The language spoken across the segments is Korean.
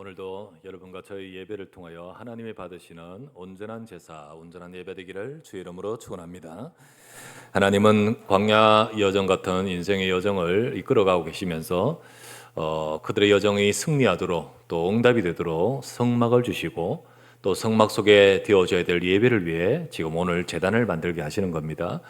오늘도 여러분과 저희 예배를 통하여 하나님이 받으시는 온전한 제사, 온전한 예배 되기를 주의 이름으로 축원합니다. 하나님은 광야 여정 같은 인생의 여정을 이끌어가고 계시면서 그들의 여정이 승리하도록 또 응답이 되도록 성막을 주시고 또 성막 속에 되어져야 될 예배를 위해 지금 오늘 제단을 만들게 하시는 겁니다.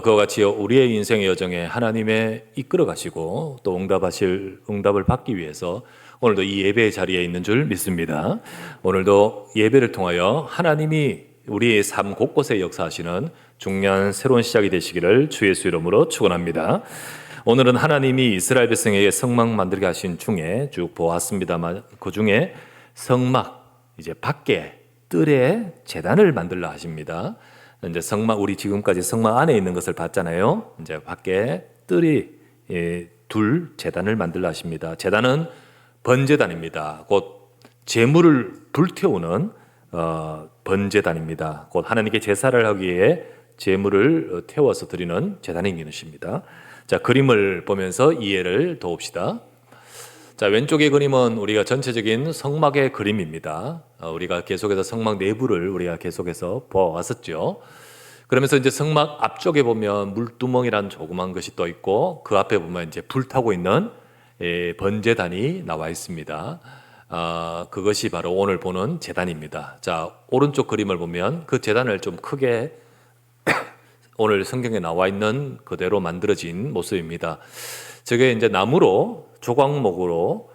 그와 같이 우리의 인생의 여정에 하나님의 이끌어 가시고 또 응답을 받기 위해서 오늘도 이 예배의 자리에 있는 줄 믿습니다. 오늘도 예배를 통하여 하나님이 우리의 삶 곳곳에 역사하시는 중요한 새로운 시작이 되시기를 주 예수 이름으로 축원합니다. 오늘은 하나님이 이스라엘 백성에게 성막 만들게 하신 중에 쭉 보았습니다만 그 중에 성막 이제 밖에 뜰에 제단을 만들라 하십니다. 이제 성막 우리 지금까지 성막 안에 있는 것을 봤잖아요. 이제 밖에 뜰이 둘 제단을 만들라 하십니다. 제단은 번제단입니다. 곧 제물을 불태우는 번제단입니다. 곧 하나님께 제사를 하기 위해 제물을 태워서 드리는 제단인 것입니다. 자, 그림을 보면서 이해를 도웁시다. 자, 왼쪽의 그림은 우리가 전체적인 성막의 그림입니다. 우리가 계속해서 성막 내부를 우리가 계속해서 보아왔었죠. 그러면서 이제 성막 앞쪽에 보면 물두멍이란 조그만 것이 또 있고 그 앞에 보면 이제 불타고 있는 번제단이 나와 있습니다. 그것이 바로 오늘 보는 제단입니다. 자, 오른쪽 그림을 보면 그 제단을 좀 크게 오늘 성경에 나와 있는 그대로 만들어진 모습입니다. 저게 이제 나무로 조각목으로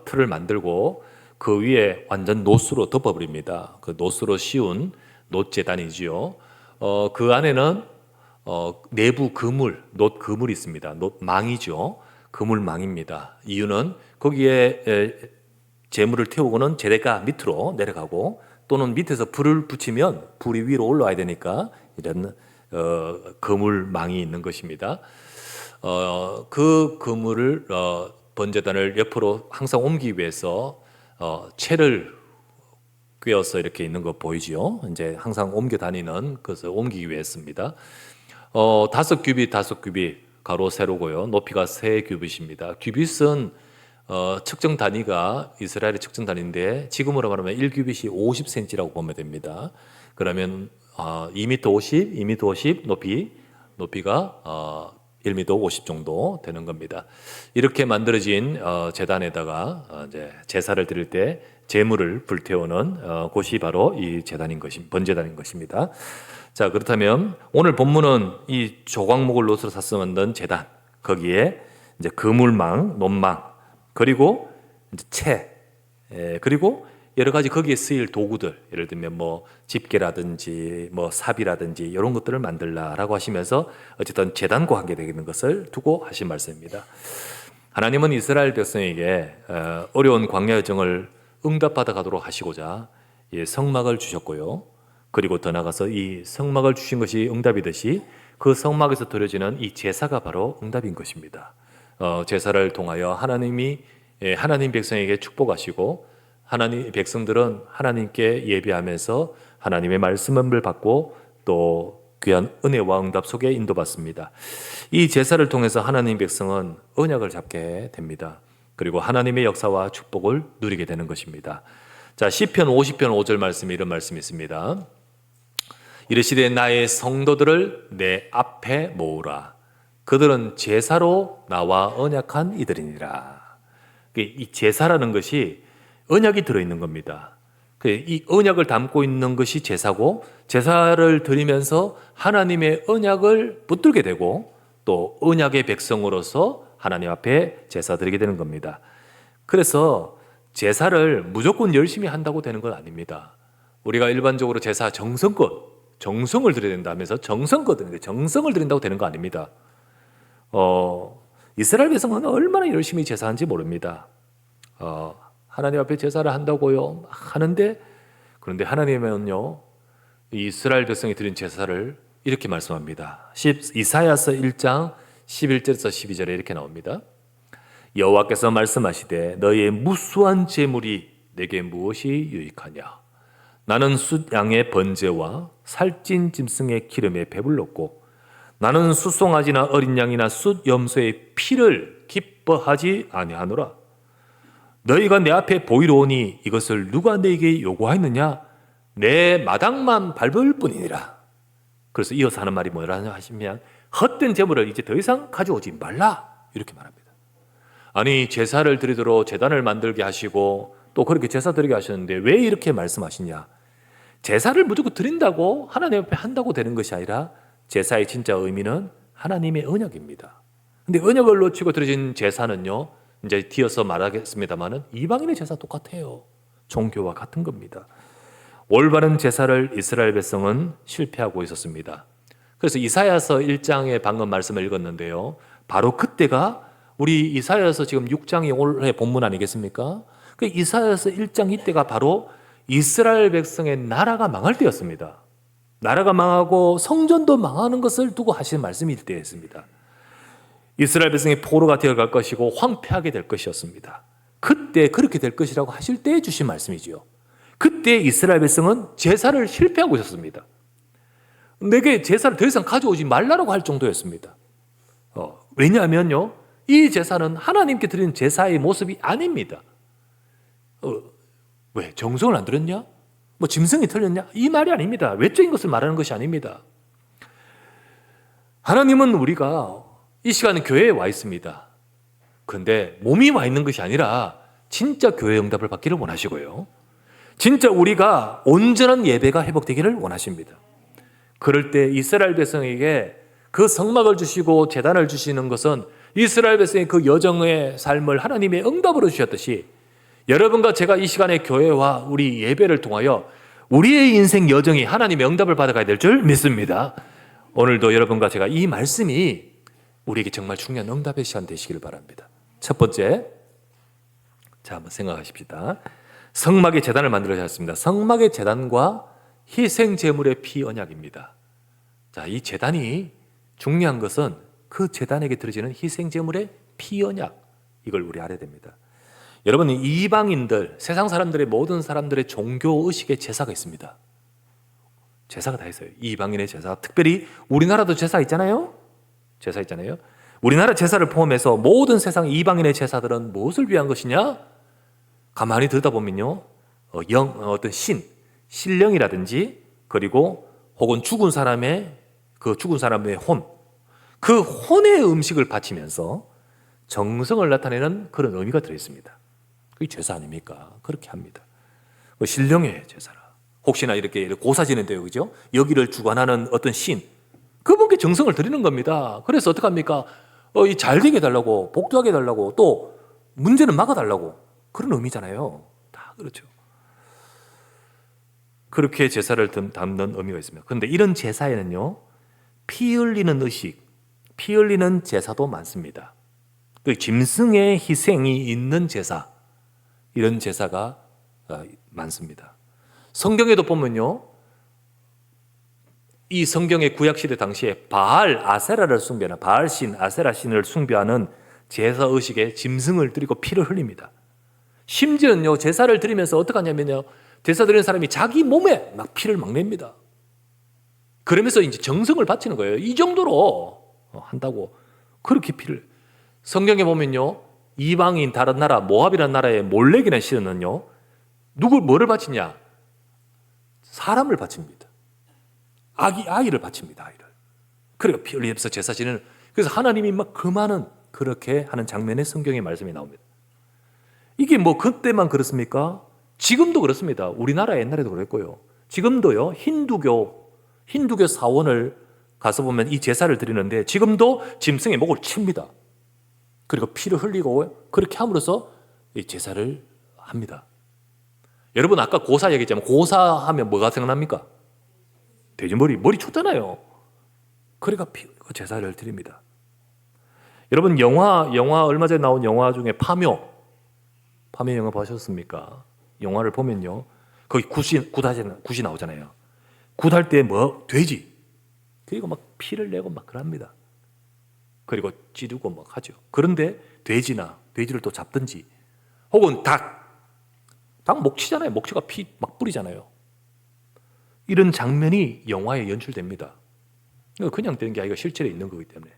틀을 만들고 그 위에 완전 노수로 덮어버립니다. 그 노수로 씌운 놋제단이지요. 그 안에는 내부 그물, 놋 그물이 있습니다. 놋망이죠. 그물망입니다. 이유는 거기에 재물을 태우고는 재대가 밑으로 내려가고 또는 밑에서 불을 붙이면 불이 위로 올라와야 되니까 이런 그물망이 있는 것입니다. 그 그물을 번제단을 옆으로 항상 옮기기 위해서 채를 꿰어서 이렇게 있는 거 보이지요? 이제 항상 옮겨 다니는 것을 옮기기 위해서입니다. 5규빗 가로 세로고요. 높이가 3규빗입니다. 규빗은 측정 단위가 이스라엘의 측정 단위인데 지금으로 말하면 1규빗이 50cm라고 보면 됩니다. 그러면 2m 50, 2m 50 높이가 1m 50 정도 되는 겁니다. 이렇게 만들어진 제단에다가 이제 제사를 드릴 때 제물을 불태우는 곳이 바로 이 제단인 것입니다. 번제단인 것입니다. 자, 그렇다면 오늘 본문은 이 조각목을 놋으로 사서 만든 제단, 거기에 이제 그물망, 놋망, 그리고 이제 채, 그리고 여러 가지 거기에 쓰일 도구들, 예를 들면 뭐 집게라든지 뭐 삽이라든지 이런 것들을 만들라라고 하시면서 어쨌든 제단과 관계되는 것을 두고 하신 말씀입니다. 하나님은 이스라엘 백성에게 어려운 광야 여정을 응답받아 가도록 하시고자 성막을 주셨고요. 그리고 더 나아가서 이 성막을 주신 것이 응답이듯이 그 성막에서 드려지는 이 제사가 바로 응답인 것입니다. 제사를 통하여 하나님 백성에게 축복하시고 하나님 백성들은 하나님께 예배하면서 하나님의 말씀을 받고 또 귀한 은혜와 응답 속에 인도받습니다. 이 제사를 통해서 하나님 백성은 언약을 잡게 됩니다. 그리고 하나님의 역사와 축복을 누리게 되는 것입니다. 자, 시편 50편 5절 말씀에 이런 말씀이 있습니다. 이르시되 나의 성도들을 내 앞에 모으라. 그들은 제사로 나와 언약한 이들이니라. 이 제사라는 것이 언약이 들어있는 겁니다. 이 언약을 담고 있는 것이 제사고 제사를 드리면서 하나님의 언약을 붙들게 되고 또 언약의 백성으로서 하나님 앞에 제사 드리게 되는 겁니다. 그래서 제사를 무조건 열심히 한다고 되는 건 아닙니다. 우리가 일반적으로 제사 정성을 드려야 된다면서 정성을 드린다고 되는 거 아닙니다. 이스라엘 백성은 얼마나 열심히 제사한지 모릅니다. 하나님 앞에 제사를 한다고요 하는데 그런데 하나님은요 이스라엘 백성이 드린 제사를 이렇게 말씀합니다. 이사야서 1장 11절에서 12절에 이렇게 나옵니다. 여호와께서 말씀하시되 너희의 무수한 제물이 내게 무엇이 유익하냐? 나는 숫양의 번제와 살찐 짐승의 기름에 배불렀고 나는 숫송아지나 어린 양이나 숫 염소의 피를 기뻐하지 아니하노라. 너희가 내 앞에 보이러 오니 이것을 누가 너에게 요구하였느냐? 내 마당만 밟을 뿐이니라. 그래서 이어서 하는 말이 뭐라 하시면 헛된 재물을 이제 더 이상 가져오지 말라 이렇게 말합니다. 아니 제사를 드리도록 제단을 만들게 하시고 또 그렇게 제사 드리게 하셨는데 왜 이렇게 말씀하시냐? 제사를 무조건 드린다고 하나님 앞에 한다고 되는 것이 아니라 제사의 진짜 의미는 하나님의 언약입니다. 근데 언약을 놓치고 드려진 제사는요, 이제 뒤어서 말하겠습니다만은 이방인의 제사 똑같아요. 종교와 같은 겁니다. 올바른 제사를 이스라엘 백성은 실패하고 있었습니다. 그래서 이사야서 1장에 방금 말씀을 읽었는데요. 바로 그때가 우리 이사야서 지금 6장이 올해 본문 아니겠습니까? 그 이사야서 1장 이때가 바로 이스라엘 백성의 나라가 망할 때였습니다. 나라가 망하고 성전도 망하는 것을 두고 하시는 말씀이 때였습니다. 이스라엘 백성이 포로가 되어갈 것이고 황폐하게 될 것이었습니다. 그때 그렇게 될 것이라고 하실 때 주신 말씀이지요. 그때 이스라엘 백성은 제사를 실패하고 있었습니다. 내게 제사를 더 이상 가져오지 말라고 할 정도였습니다. 왜냐하면요, 이 제사는 하나님께 드리는 제사의 모습이 아닙니다. 왜? 정성을 안 들였냐? 뭐 짐승이 틀렸냐? 이 말이 아닙니다. 외적인 것을 말하는 것이 아닙니다. 하나님은 우리가 이 시간에 교회에 와 있습니다. 그런데 몸이 와 있는 것이 아니라 진짜 교회 응답을 받기를 원하시고요. 진짜 우리가 온전한 예배가 회복되기를 원하십니다. 그럴 때 이스라엘 백성에게 그 성막을 주시고 제단을 주시는 것은 이스라엘 백성의 그 여정의 삶을 하나님의 응답으로 주셨듯이 여러분과 제가 이 시간에 교회와 우리 예배를 통하여 우리의 인생 여정이 하나님의 응답을 받아가야 될 줄 믿습니다. 오늘도 여러분과 제가 이 말씀이 우리에게 정말 중요한 응답의 시간 되시기를 바랍니다. 첫 번째, 자 한번 생각하십시다. 성막의 제단을 만들어졌습니다. 성막의 제단과 희생 제물의 피 언약입니다. 자, 이 제단이 중요한 것은 그 제단에게 드려지는 희생 제물의 피 언약, 이걸 우리 알아야 됩니다. 여러분, 이방인들, 세상 사람들의 모든 사람들의 종교 의식에 제사가 있습니다. 제사가 다 있어요. 이방인의 제사, 특별히 우리나라도 제사 있잖아요. 제사 있잖아요. 우리나라 제사를 포함해서 모든 세상 이방인의 제사들은 무엇을 위한 것이냐? 가만히 들여다보면요, 어떤 신령이라든지 그리고 혹은 죽은 사람의 혼, 그 혼의 음식을 바치면서 정성을 나타내는 그런 의미가 들어있습니다. 그게 제사 아닙니까? 그렇게 합니다. 신령의 제사라. 혹시나 이렇게 고사 지낸대요, 그죠? 여기를 주관하는 어떤 신, 그분께 정성을 드리는 겁니다. 그래서 어떻게 합니까? 잘 되게 해달라고, 복도하게 해달라고, 또 문제는 막아달라고, 그런 의미잖아요. 다 그렇죠. 그렇게 제사를 담는 의미가 있습니다. 그런데 이런 제사에는요, 피 흘리는 의식, 피 흘리는 제사도 많습니다. 그 짐승의 희생이 있는 제사, 이런 제사가 많습니다. 성경에도 보면요, 이 성경의 구약시대 당시에 바알 아세라를 숭배하는, 바알신, 아세라 신을 숭배하는 제사 의식에 짐승을 드리고 피를 흘립니다. 심지어는요, 제사를 드리면서 어떻게 하냐면요, 제사 드리는 사람이 자기 몸에 막 피를 막 냅니다. 그러면서 이제 정성을 바치는 거예요. 이 정도로 한다고. 그렇게 피를. 성경에 보면요, 이방인 다른 나라, 모압이라는 나라의 몰렉이라는 신은요, 뭐를 바치냐? 사람을 바칩니다. 아이를 바칩니다. 아이를. 그리고 피 흘리면서 제사 지내는. 그래서 하나님이 막 그 많은 그렇게 하는 장면의 성경의 말씀이 나옵니다. 이게 뭐 그때만 그렇습니까? 지금도 그렇습니다. 우리나라 옛날에도 그랬고요. 지금도요, 힌두교 사원을 가서 보면 이 제사를 드리는데 지금도 짐승의 목을 칩니다. 그리고 피를 흘리고 그렇게 함으로써 이 제사를 합니다. 여러분 아까 고사 얘기했지만 고사하면 뭐가 생각납니까? 돼지머리 쳤잖아요. 그러니까 제사를 드립니다. 여러분 영화 얼마 전에 나온 영화 중에 파묘 영화 보셨습니까? 영화를 보면요, 거기 굿이 나오잖아요. 굿할 때 돼지, 그리고 막 피를 내고 막 그럽니다. 그리고 찌르고 막 하죠. 그런데 돼지를 또 잡든지, 혹은 닭 목치잖아요. 목치가 피 막 뿌리잖아요. 이런 장면이 영화에 연출됩니다. 그냥 되는 게 아니라 실제로 있는 거기 때문에.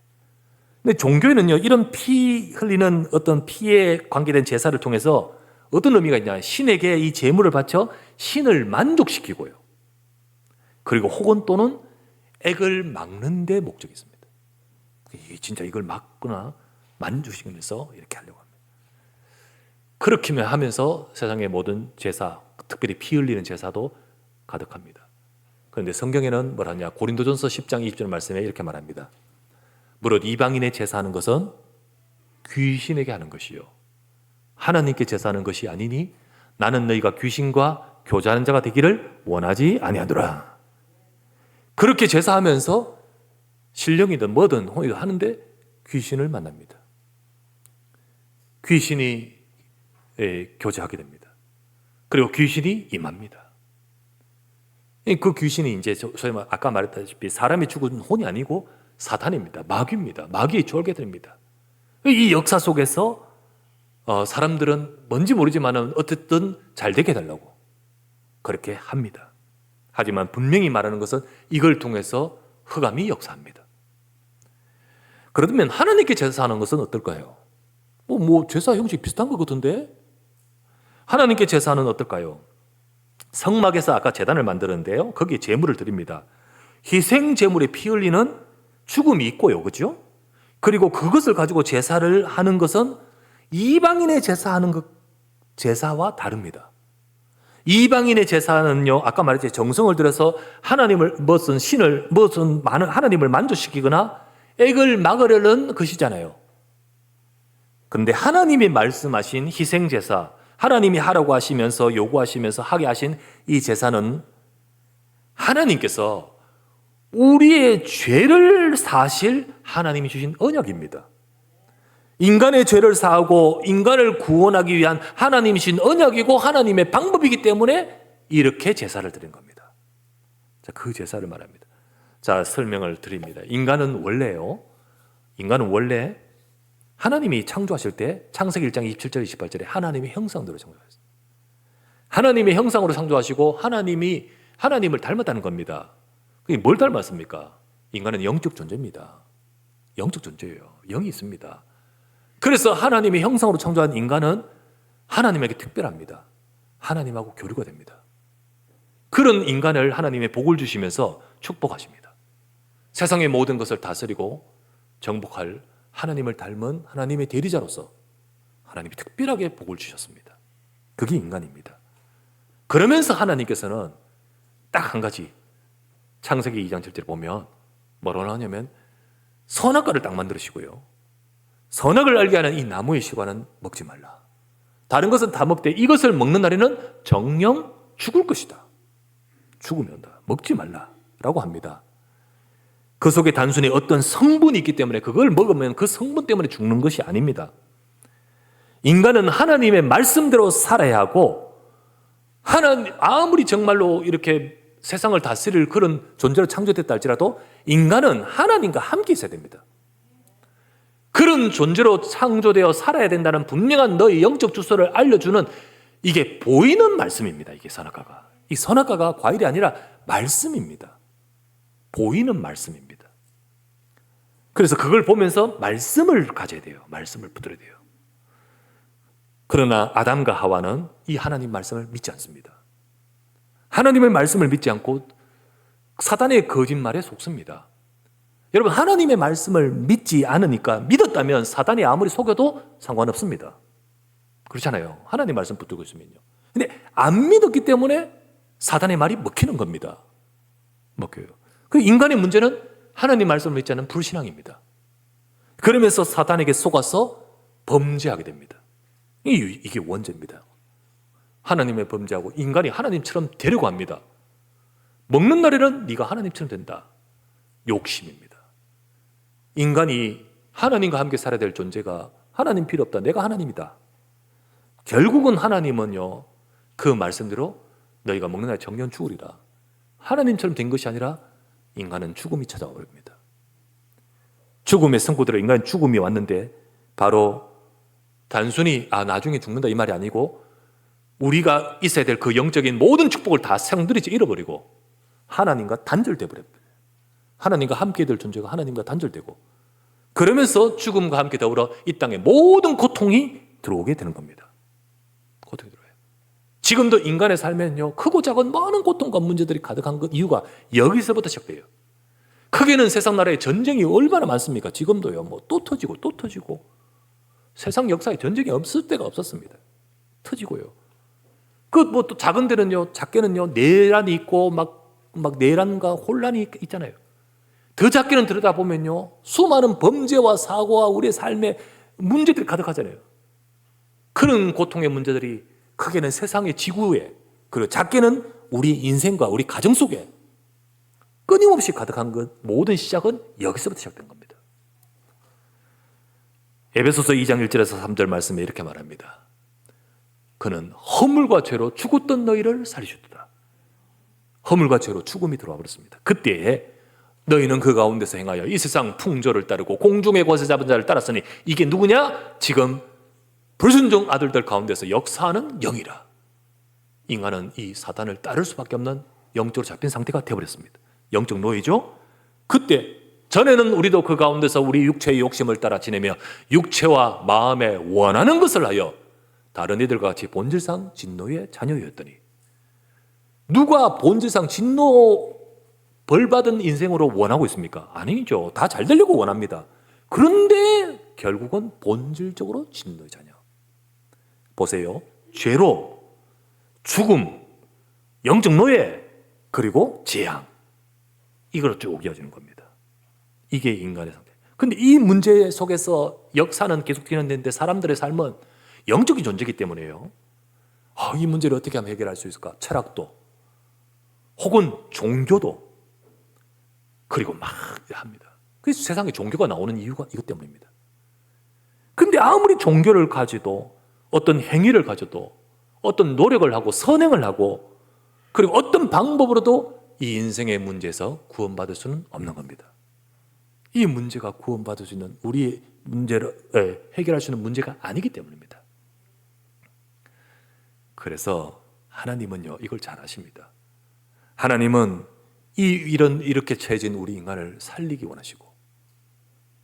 근데 종교에는요, 이런 피 흘리는 어떤 피에 관계된 제사를 통해서 어떤 의미가 있냐? 신에게 이 제물을 바쳐 신을 만족시키고요. 그리고 혹은 또는 액을 막는 데 목적이 있습니다. 진짜 이걸 막거나 만족시키면서 이렇게 하려고 합니다. 그렇게 하면서 세상의 모든 제사, 특별히 피 흘리는 제사도 가득합니다. 그런데 성경에는 뭐라냐? 고린도전서 10장 20절 말씀에 이렇게 말합니다. 무릇 이방인의 제사하는 것은 귀신에게 하는 것이요 하나님께 제사하는 것이 아니니 나는 너희가 귀신과 교제하는 자가 되기를 원하지 아니하노라. 그렇게 제사하면서 신령이든 뭐든 홍이든 하는데 귀신을 만납니다. 귀신이 교제하게 됩니다. 그리고 귀신이 임합니다. 그 귀신이 이제 소위 아까 말했다시피 사람이 죽은 혼이 아니고 사탄입니다. 마귀입니다. 마귀의 졸개들입니다. 이 역사 속에서 사람들은 뭔지 모르지만 어쨌든 잘 되게 해달라고 그렇게 합니다. 하지만 분명히 말하는 것은 이걸 통해서 흑암이 역사합니다. 그러면 하나님께 제사하는 것은 어떨까요? 제사 형식 비슷한 것 같은데? 하나님께 제사는 어떨까요? 성막에서 아까 제단을 만드는데요. 거기에 제물을 드립니다. 희생 제물에 피 흘리는 죽음이 있고요. 그죠? 그리고 그것을 가지고 제사를 하는 것은 이방인의 제사하는 제사와 다릅니다. 이방인의 제사는요, 아까 말했지, 정성을 들여서 하나님을, 많은 하나님을 만족시키거나 액을 막으려는 것이잖아요. 그런데 하나님이 말씀하신 희생제사, 하나님이 하라고 하시면서 요구하시면서 하게 하신 이 제사는 하나님께서 우리의 죄를 사실 하나님이 주신 언약입니다. 인간의 죄를 사하고 인간을 구원하기 위한 하나님이 주신 언약이고 하나님의 방법이기 때문에 이렇게 제사를 드린 겁니다. 자, 그 제사를 말합니다. 자, 설명을 드립니다. 인간은 원래 하나님이 창조하실 때 창세기 1장 27절 28절에 하나님의 형상대로 창조하셨어요. 하나님의 형상으로 창조하시고 하나님을 닮았다는 겁니다. 그게 뭘 닮았습니까? 인간은 영적 존재입니다. 영적 존재예요. 영이 있습니다. 그래서 하나님의 형상으로 창조한 인간은 하나님에게 특별합니다. 하나님하고 교류가 됩니다. 그런 인간을 하나님의 복을 주시면서 축복하십니다. 세상의 모든 것을 다스리고 정복할 하나님을 닮은 하나님의 대리자로서 하나님이 특별하게 복을 주셨습니다. 그게 인간입니다. 그러면서 하나님께서는 딱 한 가지, 창세기 2장 7절에 보면 뭐라고 하냐면 선악과를 딱 만들으시고요. 선악을 알게 하는 이 나무의 실과는 먹지 말라. 다른 것은 다 먹되 이것을 먹는 날에는 정녕 죽을 것이다. 죽으면 온다. 먹지 말라라고 합니다. 그 속에 단순히 어떤 성분이 있기 때문에 그걸 먹으면 그 성분 때문에 죽는 것이 아닙니다. 인간은 하나님의 말씀대로 살아야 하고 아무리 정말로 이렇게 세상을 다스릴 그런 존재로 창조됐다 할지라도 인간은 하나님과 함께 있어야 됩니다. 그런 존재로 창조되어 살아야 된다는 분명한 너의 영적 주소를 알려주는 이게 보이는 말씀입니다. 이게 선악과가. 이 선악과가 과일이 아니라 말씀입니다. 보이는 말씀입니다. 그래서 그걸 보면서 말씀을 가져야 돼요. 말씀을 붙들어야 돼요. 그러나 아담과 하와는 이 하나님 말씀을 믿지 않습니다. 하나님의 말씀을 믿지 않고 사단의 거짓말에 속습니다. 여러분, 하나님의 말씀을 믿지 않으니까 믿었다면 사단이 아무리 속여도 상관없습니다. 그렇잖아요. 하나님 말씀 붙들고 있으면요. 근데 안 믿었기 때문에 사단의 말이 먹히는 겁니다. 먹혀요. 그 인간의 문제는 하나님 말씀을 믿지 않는 불신앙입니다. 그러면서 사단에게 속아서 범죄하게 됩니다. 이게 원죄입니다. 하나님의 범죄하고 인간이 하나님처럼 되려고 합니다. 먹는 날에는 네가 하나님처럼 된다. 욕심입니다. 인간이 하나님과 함께 살아야 될 존재가 하나님 필요 없다. 내가 하나님이다. 결국은 하나님은요, 그 말씀대로 너희가 먹는 날에 정녕 죽으리라. 하나님처럼 된 것이 아니라 인간은 죽음이 찾아옵니다. 죽음의 선고대로 인간은 죽음이 왔는데 바로 단순히 나중에 죽는다 이 말이 아니고 우리가 있어야 될 그 영적인 모든 축복을 다 상들이지 잃어버리고 하나님과 단절돼 버렸어요. 하나님과 함께 될 존재가 하나님과 단절되고 그러면서 죽음과 함께 더불어 이 땅에 모든 고통이 들어오게 되는 겁니다. 고통이 지금도 인간의 삶에는요, 크고 작은 많은 고통과 문제들이 가득한 그 이유가 여기서부터 시작돼요. 크게는 세상 나라에 전쟁이 얼마나 많습니까? 지금도요, 뭐 또 터지고 또 터지고. 세상 역사에 전쟁이 없을 때가 없었습니다. 터지고요. 그 뭐 또 작은 데는요, 작게는요, 내란이 있고 막 내란과 혼란이 있잖아요. 더 작게는 들여다보면요, 수많은 범죄와 사고와 우리의 삶에 문제들이 가득하잖아요. 그런 고통의 문제들이 크게는 세상의 지구에, 그리고 작게는 우리 인생과 우리 가정 속에 끊임없이 가득한 것, 모든 시작은 여기서부터 시작된 겁니다. 에베소서 2장 1절에서 3절 말씀에 이렇게 말합니다. 그는 허물과 죄로 죽었던 너희를 살리셨도다. 허물과 죄로 죽음이 들어와 버렸습니다. 그때에 너희는 그 가운데서 행하여 이 세상 풍조를 따르고 공중의 권세 잡은 자를 따랐으니 이게 누구냐? 지금 불순종 아들들 가운데서 역사하는 영이라. 인간은 이 사단을 따를 수밖에 없는 영적으로 잡힌 상태가 되어버렸습니다. 영적 노예죠. 그때 전에는 우리도 그 가운데서 우리 육체의 욕심을 따라 지내며 육체와 마음에 원하는 것을 하여 다른 이들과 같이 본질상 진노의 자녀였더니, 누가 본질상 진노 벌받은 인생으로 원하고 있습니까? 아니죠. 다 잘 되려고 원합니다. 그런데 결국은 본질적으로 진노의 자녀. 보세요. 죄로, 죽음, 영적 노예, 그리고 재앙. 이걸 쭉 이어지는 겁니다. 이게 인간의 상태. 근데 이 문제 속에서 역사는 계속 진행되는데 사람들의 삶은 영적인 존재이기 때문에요. 이 문제를 어떻게 하면 해결할 수 있을까? 철학도, 혹은 종교도, 그리고 막 합니다. 그래서 세상에 종교가 나오는 이유가 이것 때문입니다. 근데 아무리 종교를 가지도, 어떤 행위를 가져도, 어떤 노력을 하고 선행을 하고, 그리고 어떤 방법으로도 이 인생의 문제에서 구원받을 수는 없는 겁니다. 이 문제가 구원받을 수 있는, 우리의 문제를 해결할 수 있는 문제가 아니기 때문입니다. 그래서 하나님은요, 이걸 잘 아십니다. 하나님은 이렇게 처해진 우리 인간을 살리기 원하시고,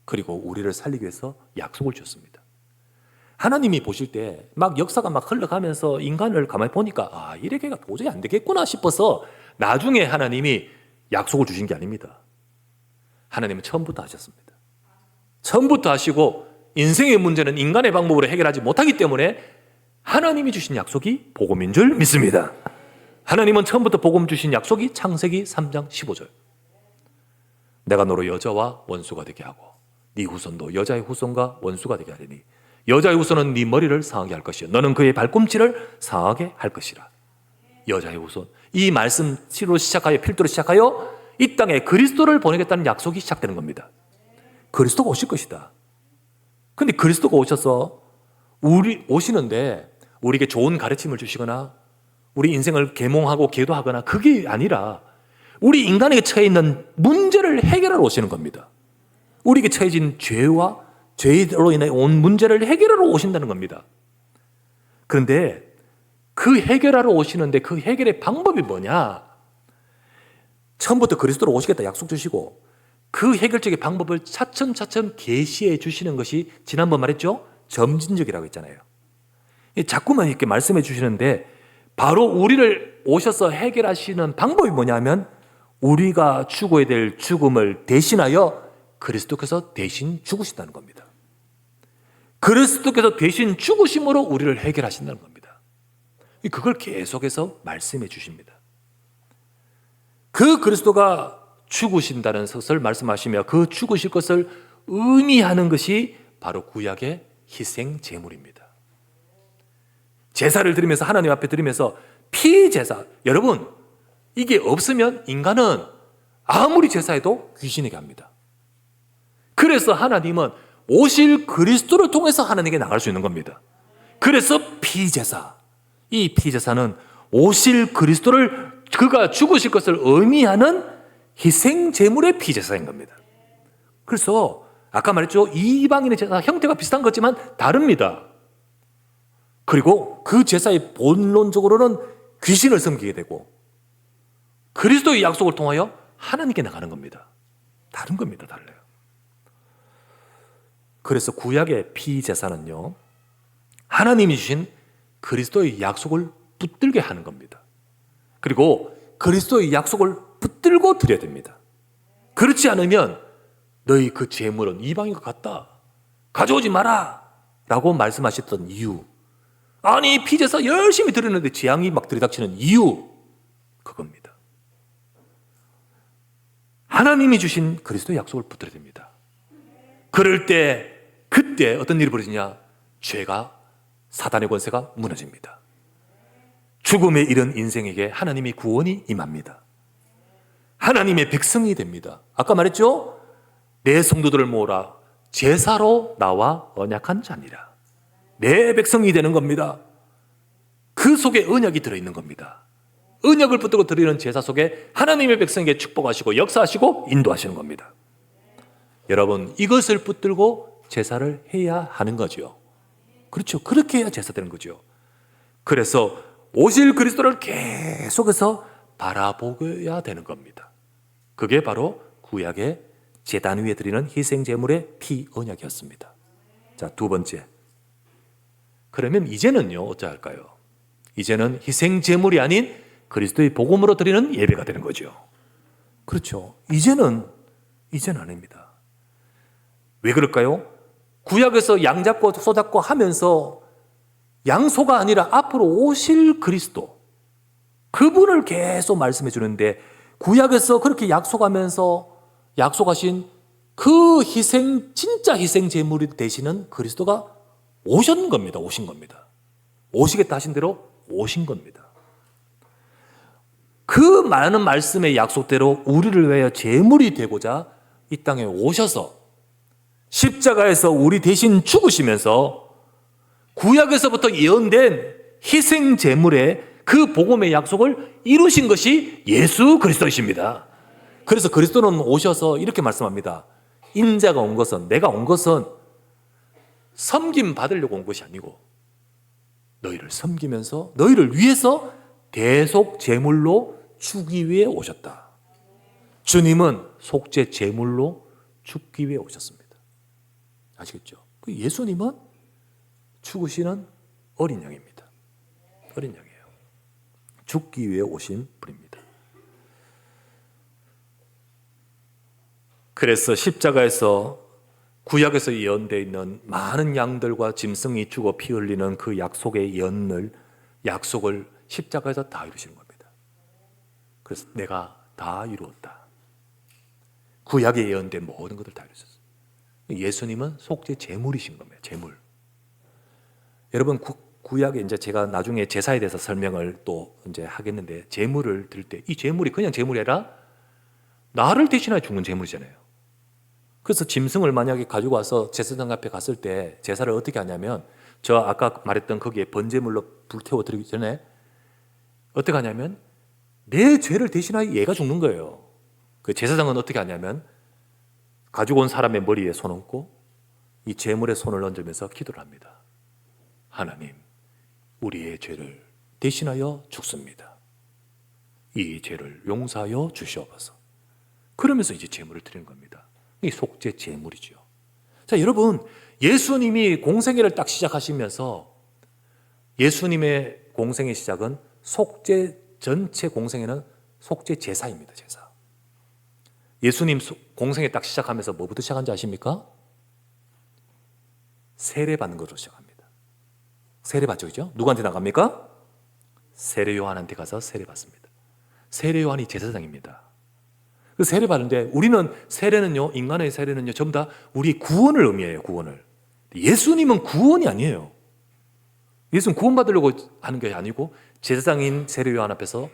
그리고 우리를 살리기 위해서 약속을 주셨습니다. 하나님이 보실 때 막 역사가 막 흘러가면서 인간을 가만히 보니까 이래게가 도저히 안 되겠구나 싶어서 나중에 하나님이 약속을 주신 게 아닙니다. 하나님은 처음부터 하셨습니다. 처음부터 하시고, 인생의 문제는 인간의 방법으로 해결하지 못하기 때문에 하나님이 주신 약속이 복음인 줄 믿습니다. 하나님은 처음부터 복음 주신 약속이 창세기 3장 15절. 내가 너로 여자와 원수가 되게 하고 네 후손도 여자의 후손과 원수가 되게 하리니 여자의 후손은 네 머리를 상하게 할 것이요 너는 그의 발꿈치를 상하게 할 것이라. 여자의 후손. 이 말씀으로 시작하여, 필두로 시작하여 이 땅에 그리스도를 보내겠다는 약속이 시작되는 겁니다. 그리스도가 오실 것이다. 근데 그리스도가 오셔서 오시는데 우리에게 좋은 가르침을 주시거나 우리 인생을 계몽하고 계도하거나 그게 아니라 우리 인간에게 처해 있는 문제를 해결하러 오시는 겁니다. 우리에게 처해진 죄와 죄로 인해 온 문제를 해결하러 오신다는 겁니다. 그런데 그 해결하러 오시는데 그 해결의 방법이 뭐냐? 처음부터 그리스도로 오시겠다 약속 주시고 그 해결적인 방법을 차츰차츰 계시해 주시는 것이 지난번 말했죠? 점진적이라고 했잖아요. 자꾸만 이렇게 말씀해 주시는데 바로 우리를 오셔서 해결하시는 방법이 뭐냐면 우리가 죽어야 될 죽음을 대신하여 그리스도께서 대신 죽으신다는 겁니다. 그리스도께서 대신 죽으심으로 우리를 해결하신다는 겁니다. 그걸 계속해서 말씀해 주십니다. 그 그리스도가 죽으신다는 것을 말씀하시며 그 죽으실 것을 의미하는 것이 바로 구약의 희생 제물입니다. 제사를 드리면서 하나님 앞에 드리면서 피제사, 여러분 이게 없으면 인간은 아무리 제사해도 귀신에게 합니다. 그래서 하나님은 오실 그리스도를 통해서 하나님에게 나갈 수 있는 겁니다. 그래서 피제사, 이 피제사는 오실 그리스도를 그가 죽으실 것을 의미하는 희생 제물의 피제사인 겁니다. 그래서 아까 말했죠, 이방인의 제사 형태가 비슷한 거지만 다릅니다. 그리고 그 제사의 본론적으로는 귀신을 섬기게 되고 그리스도의 약속을 통하여 하나님께 나가는 겁니다. 다른 겁니다. 달라요. 그래서 구약의 피제사는요, 하나님이 주신 그리스도의 약속을 붙들게 하는 겁니다. 그리고 그리스도의 약속을 붙들고 드려야 됩니다. 그렇지 않으면 너희 그 재물은 이방인과 같다, 가져오지 마라 라고 말씀하셨던 이유, 아니 빚에서 열심히 드렸는데 재앙이 막 들이닥치는 이유, 그겁니다. 하나님이 주신 그리스도의 약속을 붙들어야 됩니다. 그럴 때 그때 어떤 일이 벌어지냐? 죄가, 사단의 권세가 무너집니다. 죽음에 이른 인생에게 하나님의 구원이 임합니다. 하나님의 백성이 됩니다. 아까 말했죠? 내 성도들을 모으라, 제사로 나와 언약한 자니라. 내 백성이 되는 겁니다. 그 속에 언약이 들어있는 겁니다. 언약을 붙들고 드리는 제사 속에 하나님의 백성에게 축복하시고 역사하시고 인도하시는 겁니다. 여러분, 이것을 붙들고 제사를 해야 하는 거죠. 그렇죠. 그렇게 해야 제사 되는 거죠. 그래서 오실 그리스도를 계속해서 바라보야 되는 겁니다. 그게 바로 구약의 제단 위에 드리는 희생 제물의 피 언약이었습니다. 자, 두 번째. 그러면 이제는요, 어찌할까요? 이제는 희생 제물이 아닌 그리스도의 복음으로 드리는 예배가 되는 거죠. 그렇죠. 이제는 아닙니다. 왜 그럴까요? 구약에서 양 잡고 소 잡고 하면서 양소가 아니라 앞으로 오실 그리스도, 그분을 계속 말씀해 주는데, 구약에서 그렇게 약속하신 그 진짜 희생 제물이 되시는 그리스도가 오신 겁니다. 오시겠다 하신 대로 오신 겁니다. 그 많은 말씀의 약속대로 우리를 위하여 제물이 되고자 이 땅에 오셔서 십자가에서 우리 대신 죽으시면서 구약에서부터 예언된 희생 제물의 그 복음의 약속을 이루신 것이 예수 그리스도이십니다. 그래서 그리스도는 오셔서 이렇게 말씀합니다. 인자가 온 것은, 내가 온 것은 섬김 받으려고 온 것이 아니고 너희를 섬기면서 너희를 위해서 대속 제물로 주기 위해 오셨다. 주님은 속죄 제물로 죽기 위해 오셨습니다. 아시겠죠? 그 예수님은 죽으시는 어린 양입니다. 어린 양이에요. 죽기 위해 오신 분입니다. 그래서 십자가에서 구약에서 예언되어 있는 많은 양들과 짐승이 죽어 피 흘리는 그 약속의 약속을 십자가에서 다 이루시는 겁니다. 그래서 내가 다 이루었다. 구약에 예언된 모든 것들 다 이루셨어요. 예수님은 속죄 제물이신 겁니다. 제물. 여러분, 구약에 이제 제가 나중에 제사에 대해서 설명을 또 이제 하겠는데, 제물을 드릴 때 이 제물이 그냥 제물이 아니라 나를 대신하여 죽는 제물이잖아요. 그래서 짐승을 만약에 가지고 와서 제사장 앞에 갔을 때 제사를 어떻게 하냐면, 저 아까 말했던 거기에 번제물로 불태워 드리기 전에 어떻게 하냐면 내 죄를 대신하여 얘가 죽는 거예요. 그 제사장은 어떻게 하냐면 가지고 온 사람의 머리에 손 얹고 이 제물에 손을 얹으면서 기도를 합니다. 하나님, 우리의 죄를 대신하여 죽습니다. 이 죄를 용서하여 주시옵소서. 그러면서 이제 제물을 드리는 겁니다. 이 속죄 제물이죠. 자, 여러분, 예수님이 공생애를 딱 시작하시면서 예수님의 공생의 시작은 전체 공생애는 속죄 제사입니다. 제사. 예수님 공생애 딱 시작하면서 뭐부터 시작한지 아십니까? 세례 받는 것으로 시작합니다. 세례 받죠, 그죠? 누구한테 나갑니까? 세례 요한한테 가서 세례 받습니다. 세례 요한이 제사장입니다. 그 세례 받는데, 우리는 세례는요, 인간의 세례는요, 전부 다 우리 구원을 의미해요. 구원을. 예수님은 구원이 아니에요. 예수는 구원 받으려고 하는 게 아니고, 제사장인 세례 요한 앞에서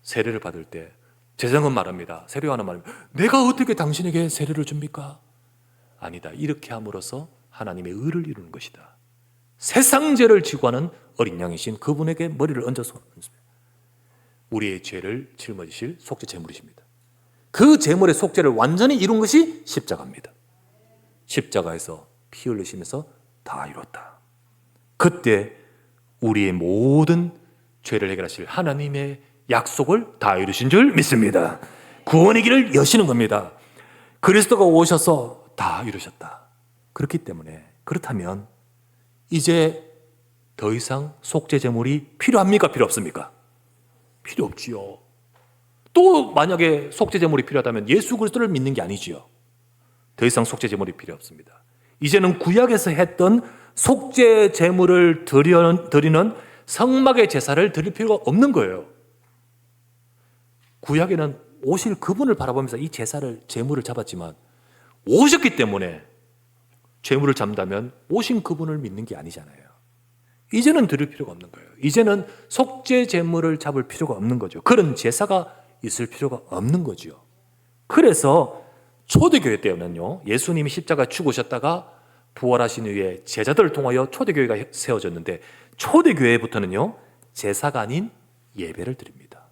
세례를 받을 때 제사장은 말합니다. 세례 요한은 말합니다. 내가 어떻게 당신에게 세례를 줍니까? 아니다. 이렇게 함으로써 하나님의 의를 이루는 것이다. 세상 죄를 지고 하는 어린 양이신 그분에게 머리를 얹어서 우리의 죄를 짊어지실 속죄 제물이십니다. 그 제물의 속죄를 완전히 이룬 것이 십자가입니다. 십자가에서 피 흘리시면서 다 이뤘다. 그때 우리의 모든 죄를 해결하실 하나님의 약속을 다 이루신 줄 믿습니다. 구원의 길을 여시는 겁니다. 그리스도가 오셔서 다 이루셨다. 그렇기 때문에, 그렇다면 이제 더 이상 속죄 제물이 필요합니까? 필요 없습니까? 필요 없지요. 또 만약에 속죄 제물이 필요하다면 예수 그리스도를 믿는 게 아니지요. 더 이상 속죄 제물이 필요 없습니다. 이제는 구약에서 했던 속죄 제물을 드리는 성막의 제사를 드릴 필요가 없는 거예요. 구약에는 오실 그분을 바라보면서 이 제물을 잡았지만 오셨기 때문에 제물을 잡는다면 오신 그분을 믿는 게 아니잖아요. 이제는 드릴 필요가 없는 거예요. 이제는 속죄 제물을 잡을 필요가 없는 거죠. 그런 제사가 있을 필요가 없는 거죠. 그래서 초대교회 때는요, 예수님이 십자가에 죽으셨다가 부활하신 후에 제자들을 통하여 초대교회가 세워졌는데, 초대교회부터는요, 제사가 아닌 예배를 드립니다.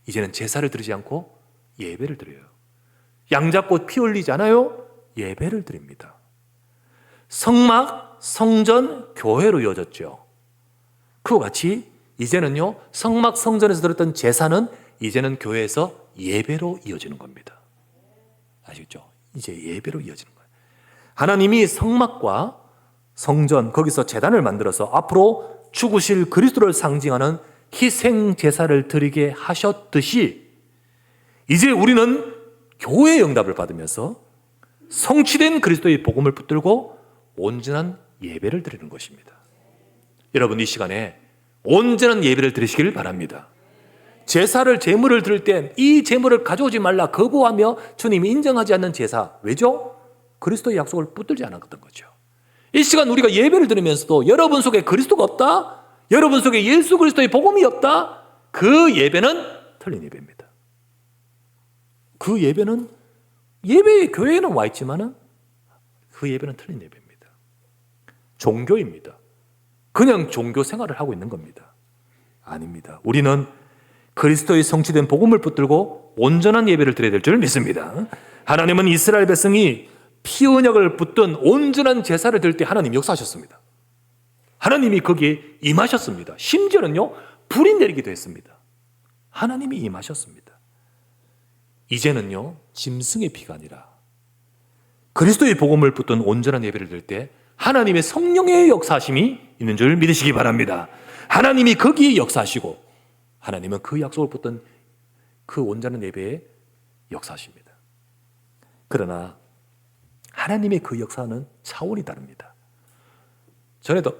이제는 제사를 드리지 않고 예배를 드려요. 양 잡고 피 흘리지 않아요? 예배를 드립니다. 성막, 성전, 교회로 이어졌죠. 그와 같이 이제는요, 성막, 성전에서 드렸던 제사는 이제는 교회에서 예배로 이어지는 겁니다. 아시겠죠? 이제 예배로 이어지는 거예요. 하나님이 성막과 성전, 거기서 제단을 만들어서 앞으로 죽으실 그리스도를 상징하는 희생 제사를 드리게 하셨듯이, 이제 우리는 교회의 응답을 받으면서 성취된 그리스도의 복음을 붙들고 온전한 예배를 드리는 것입니다. 여러분, 이 시간에 온전한 예배를 드리시기를 바랍니다. 제물을 드릴 땐 이 제물을 가져오지 말라 거부하며 주님이 인정하지 않는 제사, 왜죠? 그리스도의 약속을 붙들지 않았던 거죠. 이 시간 우리가 예배를 드리면서도 여러분 속에 그리스도가 없다? 여러분 속에 예수 그리스도의 복음이 없다? 그 예배는 틀린 예배입니다. 그 예배는 교회에는 와 있지만은 그 예배는 틀린 예배입니다. 종교입니다. 그냥 종교 생활을 하고 있는 겁니다. 아닙니다. 우리는 그리스도의 성취된 복음을 붙들고 온전한 예배를 드려야 될 줄 믿습니다. 하나님은 이스라엘 백성이 피 언약을 붙든 온전한 제사를 드릴 때 하나님 역사하셨습니다. 하나님이 거기에 임하셨습니다. 심지어는요, 불이 내리기도 했습니다. 하나님이 임하셨습니다. 이제는요, 짐승의 피가 아니라 그리스도의 복음을 붙든 온전한 예배를 드릴 때 하나님의 성령의 역사하심이 있는 줄 믿으시기 바랍니다. 하나님이 거기에 역사하시고 하나님은 그 약속을 붙든 그 온전한 예배에 역사하십니다. 그러나 하나님의 그 역사는 차원이 다릅니다.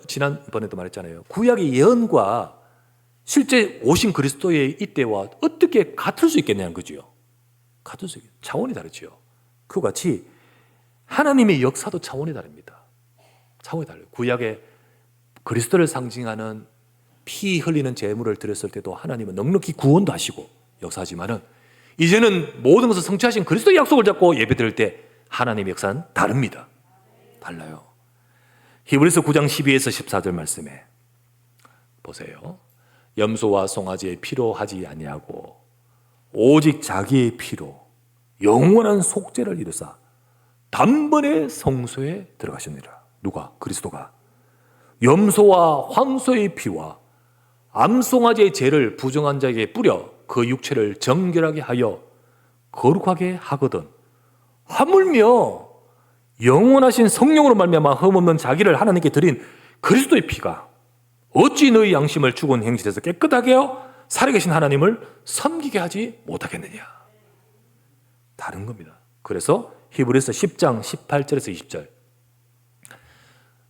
지난번에도 말했잖아요. 구약의 예언과 실제 오신 그리스도의 이때와 어떻게 같을 수 있겠냐는 거죠. 같을 수 있겠어요. 차원이 다르죠. 그와 같이 하나님의 역사도 차원이 다릅니다. 차원이 달라요. 구약의 그리스도를 상징하는 피 흘리는 제물을 드렸을 때도 하나님은 넉넉히 구원도 하시고 역사하지만은 이제는 모든 것을 성취하신 그리스도의 약속을 잡고 예배 드릴 때 하나님의 역사는 다릅니다. 달라요. 히브리서 9장 12에서 14절 말씀에 보세요. 염소와 송아지의 피로 하지 아니하고 오직 자기의 피로 영원한 속죄를 이루사 단번에 성소에 들어가셨느니라. 누가? 그리스도가. 염소와 황소의 피와 암송아지의 죄를 부정한 자에게 뿌려 그 육체를 정결하게 하여 거룩하게 하거든 하물며 영원하신 성령으로 말미암아 흠없는 자기를 하나님께 드린 그리스도의 피가 어찌 너희 양심을 죽은 행실에서 깨끗하게 하여 살아계신 하나님을 섬기게 하지 못하겠느냐. 다른 겁니다. 그래서 히브리서 10장 18절에서 20절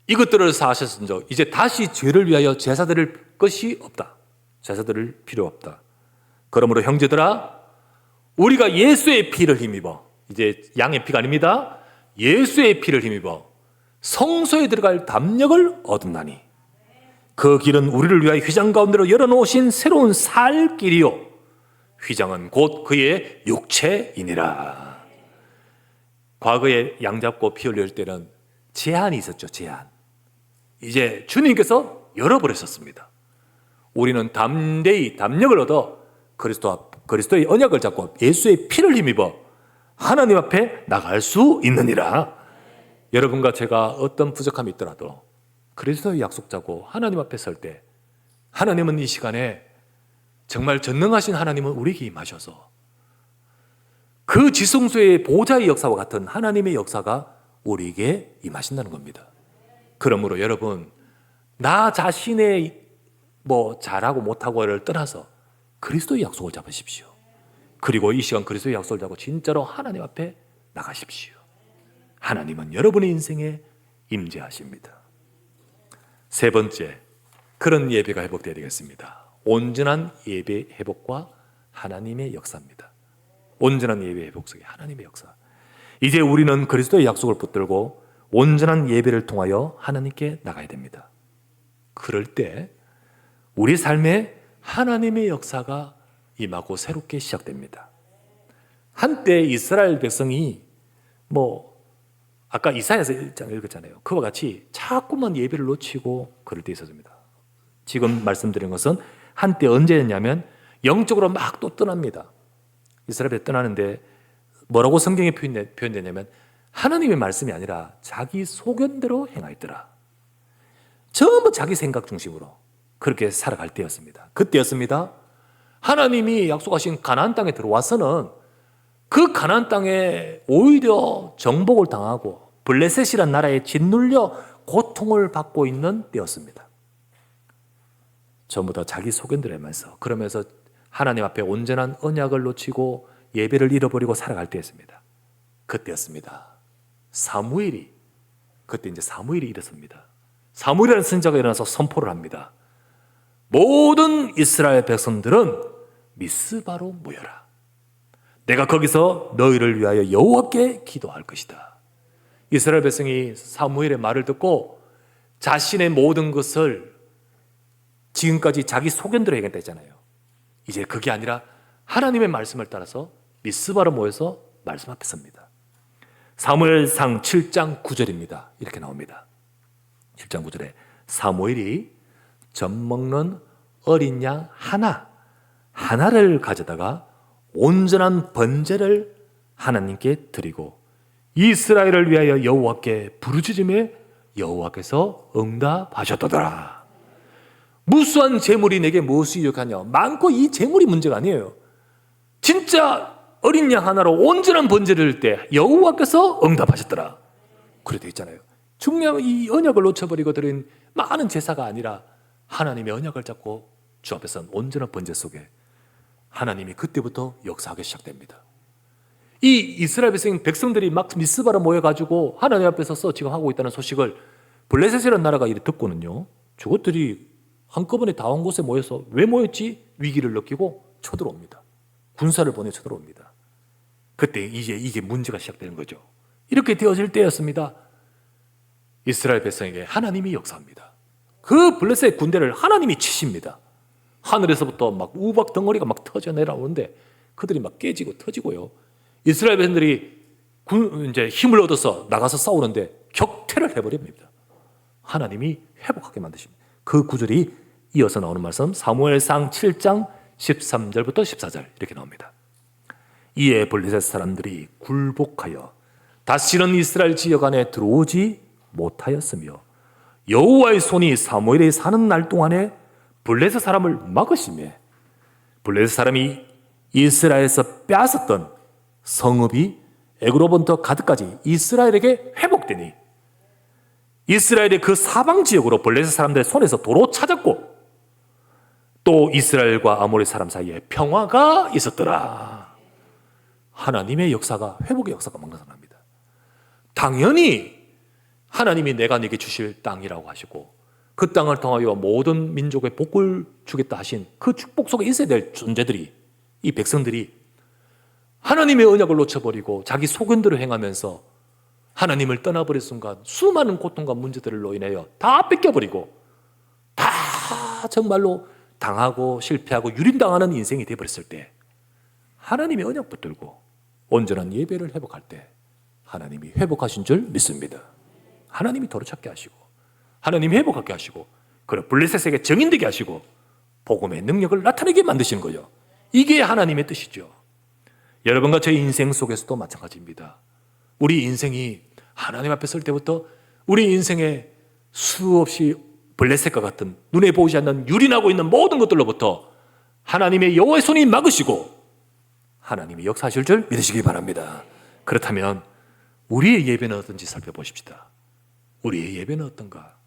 이것들을 사하셨은즉 이제 다시 죄를 위하여 제사 드릴 것이 없다. 제사 드릴 필요 없다. 그러므로 형제들아 우리가 예수의 피를 힘입어, 이제 양의 피가 아닙니다. 예수의 피를 힘입어 성소에 들어갈 담력을 얻었나니 그 길은 우리를 위하여 휘장 가운데로 열어놓으신 새로운 살 길이요 휘장은 곧 그의 육체이니라. 과거에 양 잡고 피 흘릴 때는 제한이 있었죠. 제한. 이제 주님께서 열어버렸었습니다. 우리는 담대히 담력을 얻어 그리스도의 언약을 잡고 예수의 피를 힘입어 하나님 앞에 나갈 수 있느니라. 여러분과 제가 어떤 부족함이 있더라도 그리스도의 약속 잡고 하나님 앞에 설 때 하나님은 이 시간에 정말 전능하신 하나님은 우리에게 임하셔서 그 지성소의 보좌의 역사와 같은 하나님의 역사가 우리에게 임하신다는 겁니다. 그러므로 여러분 나 자신의 잘하고 못하고를 떠나서 그리스도의 약속을 잡으십시오. 그리고 이 시간 그리스도의 약속을 잡고 진짜로 하나님 앞에 나가십시오. 하나님은 여러분의 인생에 임재하십니다. 세 번째, 그런 예배가 회복되어야 되겠습니다. 온전한 예배 회복과 하나님의 역사입니다. 온전한 예배 회복 속에 하나님의 역사. 이제 우리는 그리스도의 약속을 붙들고 온전한 예배를 통하여 하나님께 나가야 됩니다. 그럴 때 우리 삶에 하나님의 역사가 임하고 새롭게 시작됩니다. 한때 이스라엘 백성이 아까 이사야서 1장 읽었잖아요. 그와 같이 자꾸만 예배를 놓치고 그럴 때 있었습니다. 지금 말씀드린 것은 한때 언제였냐면 영적으로 막 또 떠납니다. 이스라엘에 떠나는데 뭐라고 성경에 표현되냐면 하나님의 말씀이 아니라 자기 소견대로 행하였더라. 전부 자기 생각 중심으로 그렇게 살아갈 때였습니다. 그때였습니다. 하나님이 약속하신 가나안 땅에 들어와서는 그 가나안 땅에 오히려 정복을 당하고 블레셋이란 나라에 짓눌려 고통을 받고 있는 때였습니다. 전부 다 자기 소견대로 하면서 그러면서 하나님 앞에 온전한 언약을 놓치고 예배를 잃어버리고 살아갈 때였습니다. 그때였습니다. 그때 이제 사무엘이 일어섭니다. 사무엘이라는 선지자가 일어나서 선포를 합니다. 모든 이스라엘 백성들은 미스바로 모여라. 내가 거기서 너희를 위하여 여호와께 기도할 것이다. 이스라엘 백성이 사무엘의 말을 듣고 자신의 모든 것을 지금까지 자기 소견대로 얘기했다 했잖아요. 이제 그게 아니라 하나님의 말씀을 따라서 미스바로 모여서 말씀 앞에 섭니다. 사무엘상 7장 9절입니다. 이렇게 나옵니다. 7장 9절에 사무엘이 젖 먹는 어린 양 하나를 가져다가 온전한 번제를 하나님께 드리고 이스라엘을 위하여 여호와께 부르짖음에 여호와께서 응답하셨더라. 무수한 재물이 내게 무엇이 유익하냐? 많고 이 재물이 문제가 아니에요. 진짜 어린 양 하나로 온전한 번제를 드릴 때 여호와께서 응답하셨더라. 그래 되어 있잖아요. 중요한 이 언약을 놓쳐버리고 드린 많은 제사가 아니라 하나님의 언약을 잡고 주 앞에서 온전한 번제 속에 하나님이 그때부터 역사하기 시작됩니다. 이 이스라엘 백성들이 막 미스바로 모여가지고 하나님 앞에 서서 지금 하고 있다는 소식을 블레셋이라는 나라가 이렇게 듣고는요, 저것들이 한꺼번에 다 온 곳에 모여서 왜 모였지? 위기를 느끼고 쳐들어옵니다. 군사를 보내 쳐들어옵니다. 그때 이제 이게 문제가 시작되는 거죠. 이렇게 되어질 때였습니다. 이스라엘 백성에게 하나님이 역사합니다. 그 블레셋 군대를 하나님이 치십니다. 하늘에서부터 막 우박 덩어리가 막 터져 내려오는데 그들이 막 깨지고 터지고요. 이스라엘 백성들이 이제 힘을 얻어서 나가서 싸우는데 격퇴를 해버립니다. 하나님이 회복하게 만드십니다. 그 구절이 이어서 나오는 말씀 사무엘상 7장 13절부터 14절 이렇게 나옵니다. 이에 블레셋 사람들이 굴복하여 다시는 이스라엘 지역 안에 들어오지 못하였으며 여호와의 손이 사무엘이 사는 날 동안에 블레셋 사람을 막으시며 블레셋 사람이 이스라엘에서 빼앗았던 성읍이 에그로부터 가드까지 이스라엘에게 회복되니 이스라엘의 그 사방 지역으로 블레셋 사람들의 손에서 도로 찾았고 또 이스라엘과 아모리 사람 사이에 평화가 있었더라. 하나님의 역사가 회복의 역사가 막 나타납니다. 당연히 하나님이 내가 네게 주실 땅이라고 하시고 그 땅을 통하여 모든 민족의 복을 주겠다 하신 그 축복 속에 있어야 될 존재들이 이 백성들이 하나님의 언약을 놓쳐버리고 자기 소견대로 행하면서 하나님을 떠나버린 순간 수많은 고통과 문제들로 인하여 다 뺏겨버리고 다 정말로 당하고 실패하고 유린당하는 인생이 되어버렸을 때 하나님의 언약 붙들고 온전한 예배를 회복할 때 하나님이 회복하신 줄 믿습니다. 하나님이 도로찾게 하시고 하나님이 회복하게 하시고 그리고 블레셋에게 정인되게 하시고 복음의 능력을 나타내게 만드시는 거죠. 이게 하나님의 뜻이죠. 여러분과 저희 인생 속에서도 마찬가지입니다. 우리 인생이 하나님 앞에 설 때부터 우리 인생에 수없이 블레셋과 같은 눈에 보이지 않는 유린하고 있는 모든 것들로부터 하나님의 여호와의 손이 막으시고 하나님이 역사하실 줄 믿으시기 바랍니다. 그렇다면 우리의 예배는 어떤지 살펴보십시다. 우리의 예배는 어떤가?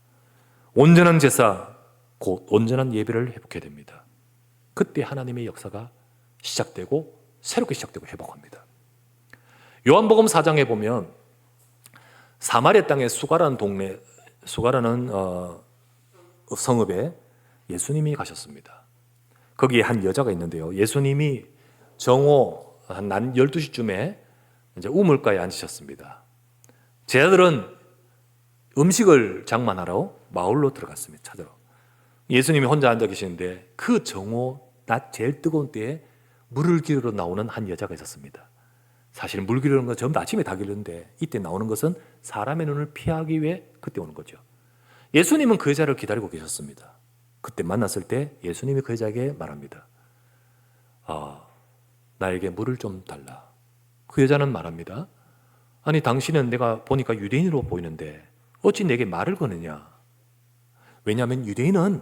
온전한 제사, 곧 온전한 예배를 회복해야 됩니다. 그때 하나님의 역사가 시작되고 새롭게 시작되고 회복합니다. 요한복음 4장에 보면 사마리아 땅의 수가라는 동네, 수가라는 성읍에 예수님이 가셨습니다. 거기에 한 여자가 있는데요. 예수님이 정오 한 난 12시쯤에 이제 우물가에 앉으셨습니다. 제자들은 음식을 장만하러 마을로 들어갔습니다. 찾으러. 예수님이 혼자 앉아 계시는데 그 정오 낮 제일 뜨거운 때에 물을 기르러 나오는 한 여자가 있었습니다. 사실 물 기르는 건 전부 아침에 다 기르는데 이때 나오는 것은 사람의 눈을 피하기 위해 그때 오는 거죠. 예수님은 그 여자를 기다리고 계셨습니다. 그때 만났을 때 예수님이 그 여자에게 말합니다. 나에게 물을 좀 달라. 그 여자는 말합니다. 아니 당신은 내가 보니까 유대인으로 보이는데 어찌 내게 말을 거느냐. 왜냐하면 유대인은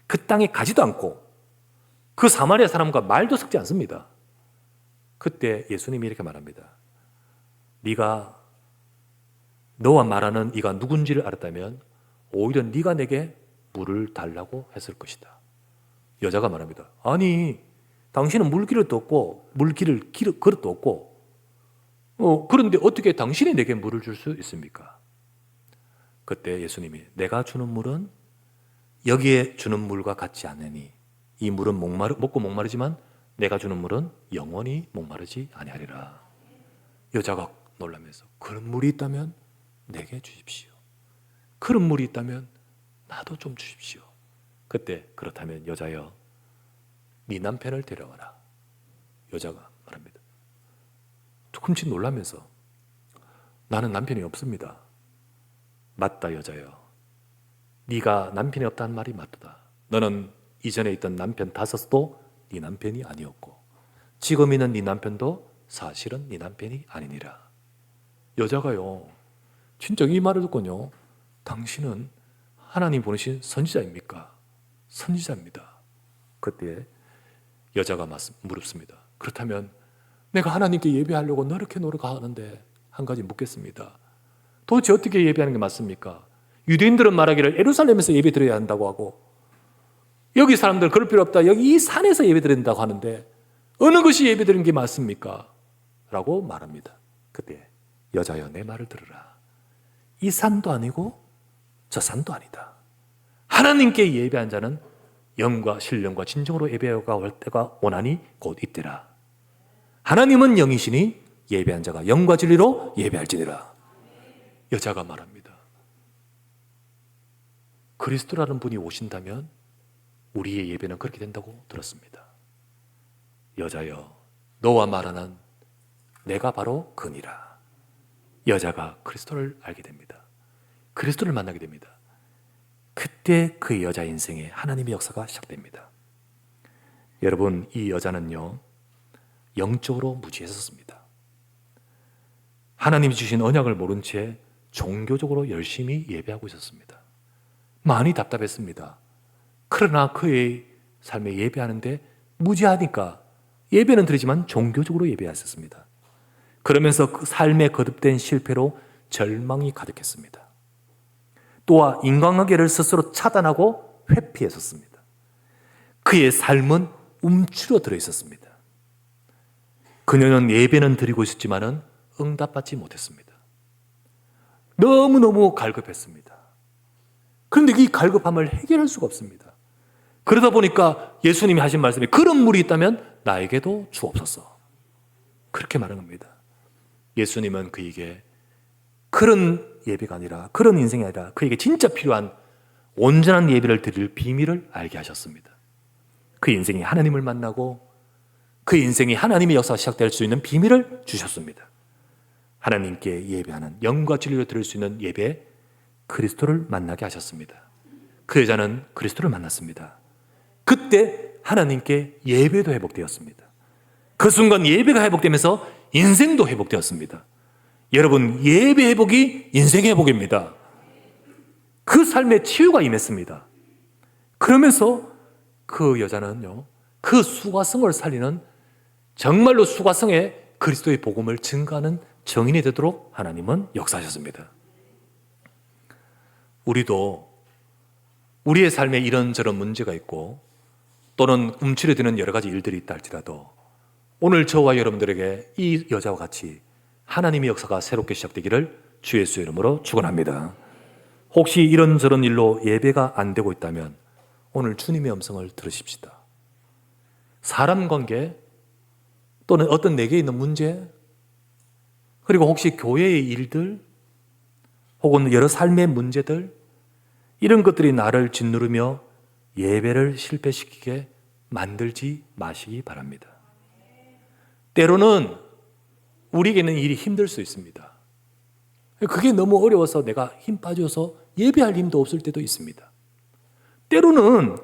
그 땅에 가지도 않고 그 사마리아 사람과 말도 섞지 않습니다. 그때 예수님이 이렇게 말합니다. 네가 너와 말하는 이가 누군지를 알았다면 오히려 네가 내게 물을 달라고 했을 것이다. 여자가 말합니다. 아니 당신은 물기름도 없고 물기를 그릇도 없고 그런데 어떻게 당신이 내게 물을 줄 수 있습니까? 그때 예수님이 내가 주는 물은 여기에 주는 물과 같지 않으니 이 물은 먹고 목마르지만 내가 주는 물은 영원히 목마르지 아니하리라. 여자가 놀라면서 그런 물이 있다면 내게 주십시오. 그런 물이 있다면 나도 좀 주십시오. 그때 그렇다면 여자여 네 남편을 데려와라. 여자가 말합니다. 조금씩 놀라면서 나는 남편이 없습니다. 맞다 여자여. 네가 남편이 없다는 말이 맞다. 너는 이전에 있던 남편 5도 네 남편이 아니었고 지금 있는 네 남편도 사실은 네 남편이 아니니라. 여자가요 진짜 이 말을 듣고요 당신은 하나님 보내신 선지자입니까? 선지자입니다. 그때 여자가 물었습니다. 그렇다면 내가 하나님께 예배하려고 이렇게 노력하는데 한 가지 묻겠습니다. 도대체 어떻게 예배하는 게 맞습니까? 유대인들은 말하기를 예루살렘에서 예배 드려야 한다고 하고 여기 사람들 그럴 필요 없다. 여기 이 산에서 예배 드린다고 하는데 어느 것이 예배 드리는 게 맞습니까? 라고 말합니다. 그때 여자여 내 말을 들으라. 이 산도 아니고 저 산도 아니다. 하나님께 예배한 자는 영과 신령과 진정으로 예배가 올 때가 오나니 곧 이때라. 하나님은 영이시니 예배한 자가 영과 진리로 예배할지니라. 여자가 말합니다. 그리스도라는 분이 오신다면 우리의 예배는 그렇게 된다고 들었습니다. 여자여 너와 말하는 내가 바로 그니라. 여자가 그리스도를 알게 됩니다. 그리스도를 만나게 됩니다. 그때 그 여자 인생에 하나님의 역사가 시작됩니다. 여러분 이 여자는요 영적으로 무지했었습니다. 하나님이 주신 언약을 모른 채 종교적으로 열심히 예배하고 있었습니다. 많이 답답했습니다. 그러나 그의 삶에 예배하는데 무지하니까 예배는 드리지만 종교적으로 예배했었습니다. 그러면서 그 삶에 거듭된 실패로 절망이 가득했습니다. 또한 인간관계를 스스로 차단하고 회피했었습니다. 그의 삶은 움츠러들어 있었습니다. 그녀는 예배는 드리고 있었지만 응답받지 못했습니다. 너무너무 갈급했습니다. 그런데 이 갈급함을 해결할 수가 없습니다. 그러다 보니까 예수님이 하신 말씀이 그런 물이 있다면 나에게도 주옵소서. 그렇게 말한 겁니다. 예수님은 그에게 그런 예배가 아니라 그런 인생이 아니라 그에게 진짜 필요한 온전한 예배를 드릴 비밀을 알게 하셨습니다. 그 인생이 하나님을 만나고 그 인생이 하나님의 역사가 시작될 수 있는 비밀을 주셨습니다. 하나님께 예배하는 영과 진리로 드릴 수 있는 예배 그리스도를 만나게 하셨습니다. 그 여자는 그리스도를 만났습니다. 그때 하나님께 예배도 회복되었습니다. 그 순간 예배가 회복되면서 인생도 회복되었습니다. 여러분 예배 회복이 인생의 회복입니다. 그 삶에 치유가 임했습니다. 그러면서 그 여자는요 그 수가성을 살리는 정말로 수가성의 그리스도의 복음을 증거하는 정인이 되도록 하나님은 역사하셨습니다. 우리도 우리의 삶에 이런저런 문제가 있고 또는 움츠려드는 여러 가지 일들이 있다 할지라도 오늘 저와 여러분들에게 이 여자와 같이 하나님의 역사가 새롭게 시작되기를 주 예수의 이름으로 축원합니다. 혹시 이런저런 일로 예배가 안 되고 있다면 오늘 주님의 음성을 들으십시다. 사람 관계 또는 어떤 내게 있는 문제, 그리고 혹시 교회의 일들 혹은 여러 삶의 문제들, 이런 것들이 나를 짓누르며 예배를 실패시키게 만들지 마시기 바랍니다. 때로는 우리에게는 일이 힘들 수 있습니다. 그게 너무 어려워서 내가 힘 빠져서 예배할 힘도 없을 때도 있습니다. 때로는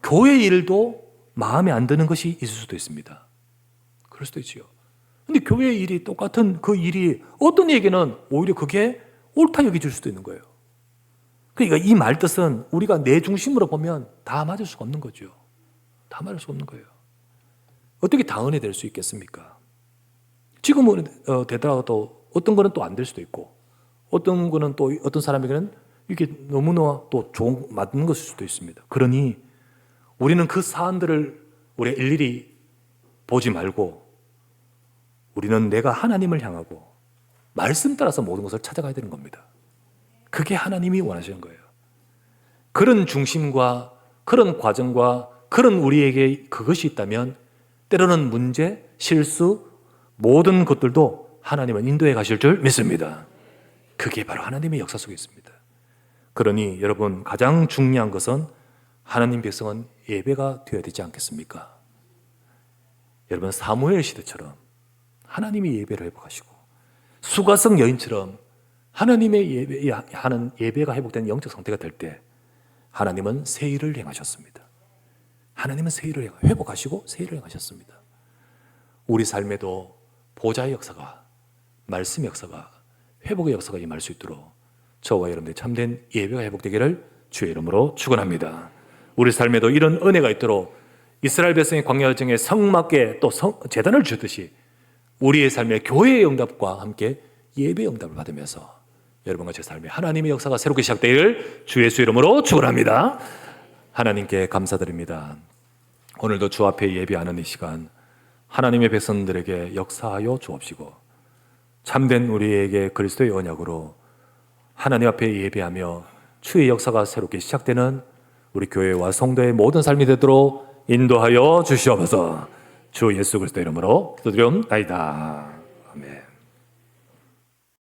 교회 일도 마음에 안 드는 것이 있을 수도 있습니다. 그럴 수도 있지요. 근데 교회 일이 똑같은 그 일이 어떤 이에게는 오히려 그게 옳다 여겨질 수도 있는 거예요. 그러니까 이 말 뜻은 우리가 내 중심으로 보면 다 맞을 수가 없는 거죠. 다 맞을 수가 없는 거예요. 어떻게 다 은혜 될 수 있겠습니까? 지금은 되더라도 어떤 거는 또 안 될 수도 있고 어떤 거는 또 어떤 사람에게는 이게 너무나 또 좋은 맞는 것일 수도 있습니다. 그러니 우리는 그 사안들을 우리가 일일이 보지 말고 우리는 내가 하나님을 향하고 말씀 따라서 모든 것을 찾아가야 되는 겁니다. 그게 하나님이 원하시는 거예요. 그런 중심과 그런 과정과 그런 우리에게 그것이 있다면 때로는 문제, 실수, 모든 것들도 하나님은 인도해 가실 줄 믿습니다. 그게 바로 하나님의 역사 속에 있습니다. 그러니 여러분, 가장 중요한 것은 하나님 백성은 예배가 되어야 되지 않겠습니까? 여러분, 사무엘 시대처럼 하나님이 예배를 회복하시고 수가성 여인처럼 하나님의 하는 예배가 회복된 영적 상태가 될 때 하나님은 새 일을 행하셨습니다. 하나님은 새 일을 회복하시고 새 일을 행하셨습니다. 우리 삶에도 보좌의 역사가, 말씀의 역사가, 회복의 역사가 임할 수 있도록 저와 여러분들의 참된 예배가 회복되기를 주의 이름으로 축원합니다. 우리 삶에도 이런 은혜가 있도록 이스라엘 백성의 광야 여정에 성막에 또 제단을 주듯이 우리의 삶에 교회의 응답과 함께 예배의 응답을 받으면서 여러분과 제 삶에 하나님의 역사가 새롭게 시작되기를 주 예수 이름으로 축원합니다. 하나님께 감사드립니다. 오늘도 주 앞에 예배하는 이 시간 하나님의 백성들에게 역사하여 주옵시고 참된 우리에게 그리스도의 언약으로 하나님 앞에 예배하며 주의 역사가 새롭게 시작되는 우리 교회와 성도의 모든 삶이 되도록 인도하여 주시옵소서. 주 예수 그리스도 이름으로 기도드리옵나이다.